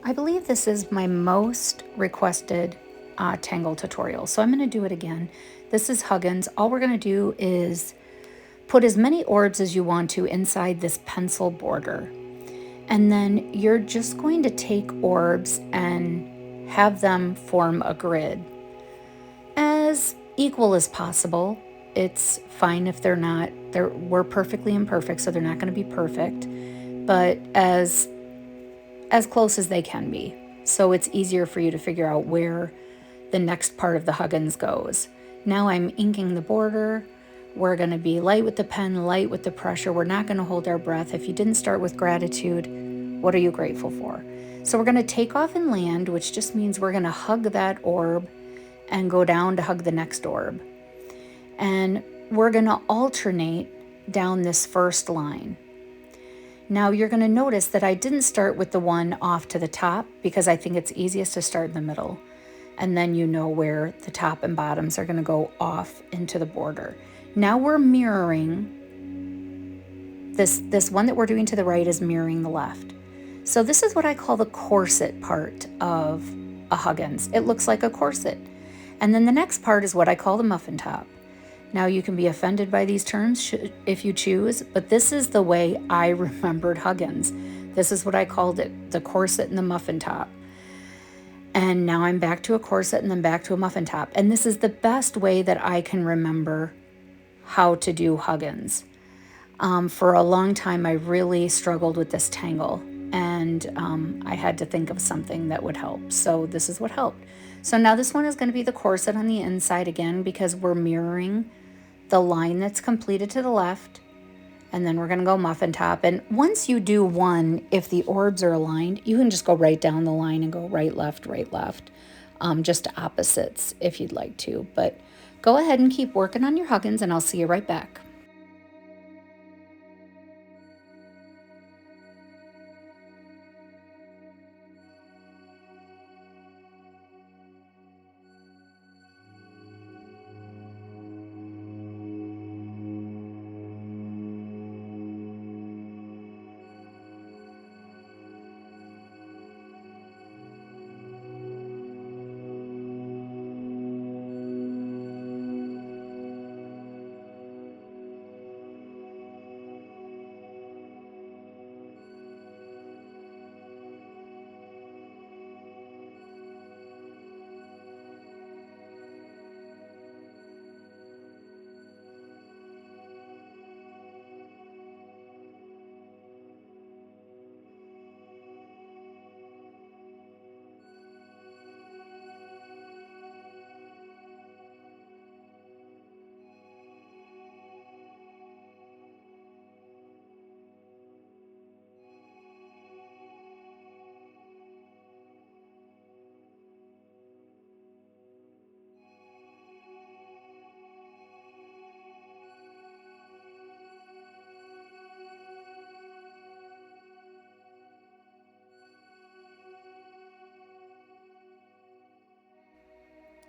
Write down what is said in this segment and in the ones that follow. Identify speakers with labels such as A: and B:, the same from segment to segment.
A: I believe this is my most requested Tangle tutorial, so I'm going to do it again. This is Huggins. All we're going to do is put as many orbs as you want to inside this pencil border. And then you're just going to take orbs and have them form a grid as equal as possible. It's fine if they're not. We're perfectly imperfect, so they're not going to be perfect, but as close as they can be. So it's easier for you to figure out where the next part of the Huggins goes. Now I'm inking the border. We're going to be light with the pen, light with the pressure. We're not going to hold our breath. If you didn't start with gratitude, what are you grateful for? So we're going to take off and land, which just means we're going to hug that orb and go down to hug the next orb. And we're going to alternate down this first line. Now you're going to notice that I didn't start with the one off to the top because I think it's easiest to start in the middle. And then you know where the top and bottoms are going to go off into the border. Now we're mirroring this one that we're doing to the right is mirroring the left. So this is what I call the corset part of a Huggins. It looks like a corset. And then the next part is what I call the muffin top. Now you can be offended by these terms if you choose, but this is the way I remembered Huggins. This is what I called it, the corset and the muffin top. And now I'm back to a corset and then back to a muffin top. And this is the best way that I can remember how to do Huggins. For a long time, I really struggled with this tangle, and I had to think of something that would help. So this is what helped. So now this one is going to be the corset on the inside again because we're mirroring the line that's completed to the left, and then we're going to go muffin top. And once you do one, if the orbs are aligned, you can just go right down the line and go right, left, just opposites if you'd like to. But go ahead and keep working on your Huggins, and I'll see you right back.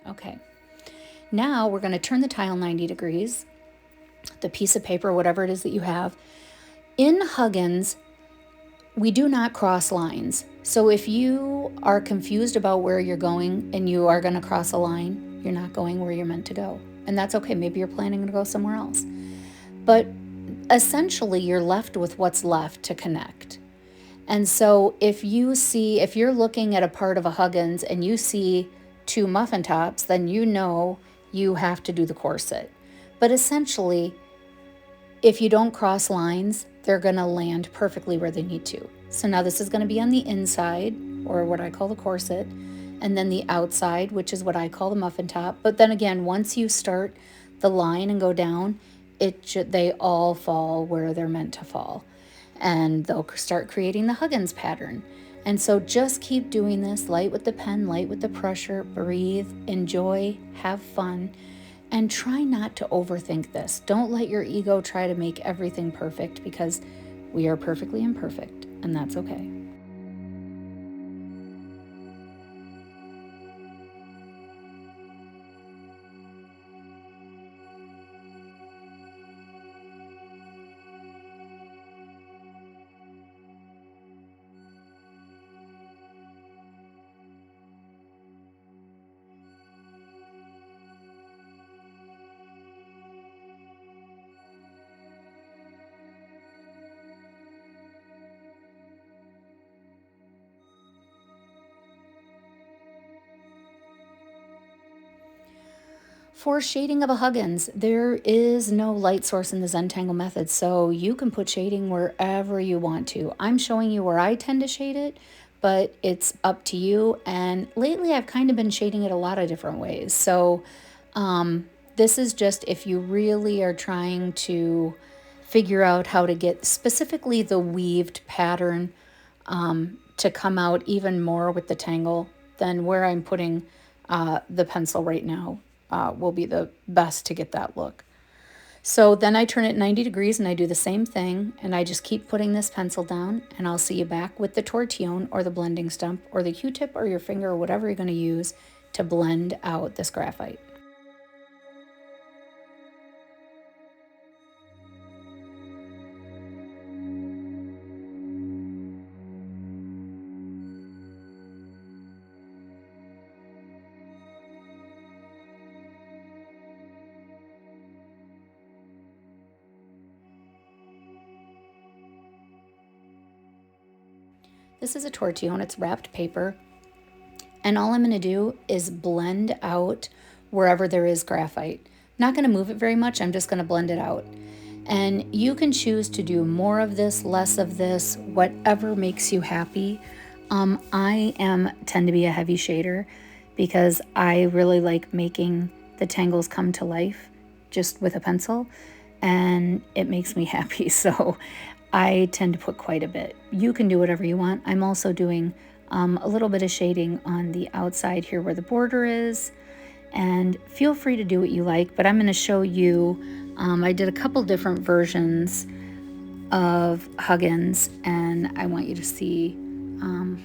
A: Okay, now we're going to turn the tile 90 degrees, the piece of paper, whatever it is that you have. In Huggins, we do not cross lines. So if you are confused about where you're going and you are going to cross a line, you're not going where you're meant to go. And that's okay. Maybe you're planning to go somewhere else. But essentially, you're left with what's left to connect. And so if you're looking at a part of a Huggins and you see two muffin tops, then you know you have to do the corset. But essentially, if you don't cross lines, they're going to land perfectly where they need to. So now this is going to be on the inside, or what I call the corset, and then the outside, which is what I call the muffin top. But then again, once you start the line and go down, they all fall where they're meant to fall. And they'll start creating the Huggins pattern. And so just keep doing this, light with the pen, light with the pressure, breathe, enjoy, have fun, and try not to overthink this. Don't let your ego try to make everything perfect because we are perfectly imperfect, and that's okay. For shading of a Huggins, there is no light source in the Zentangle method, so you can put shading wherever you want to. I'm showing you where I tend to shade it, but it's up to you. And lately I've kind of been shading it a lot of different ways. So this is just if you really are trying to figure out how to get specifically the weaved pattern to come out even more with the tangle, then where I'm putting the pencil right now will be the best to get that look. So then I turn it 90 degrees and I do the same thing, and I just keep putting this pencil down, and I'll see you back with the tortillon or the blending stump or the Q-tip or your finger or whatever you're going to use to blend out this graphite. This is a tortillon, it's wrapped paper, and all I'm going to do is blend out wherever there is graphite. Not going to move it very much, I'm just going to blend it out. And you can choose to do more of this, less of this, whatever makes you happy. I tend to be a heavy shader because I really like making the tangles come to life just with a pencil, and it makes me happy. So I tend to put quite a bit. You can do whatever you want. I'm also doing a little bit of shading on the outside here where the border is, and feel free to do what you like, but I'm going to show you, I did a couple different versions of Huggins, and I want you to see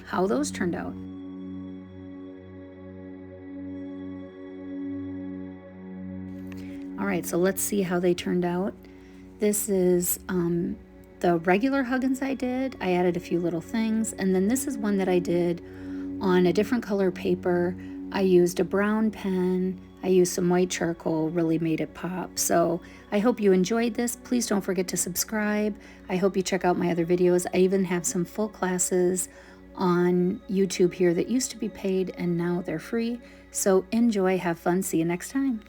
A: how those turned out. All right, so let's see how they turned out. This is the regular Huggins I did. I added a few little things, and then this is one that I did on a different color paper. I used a brown pen, I used some white charcoal, really made it pop. So I hope you enjoyed this. Please don't forget to subscribe. I hope you check out my other videos. I even have some full classes on YouTube here that used to be paid and now they're free. So enjoy, have fun, see you next time.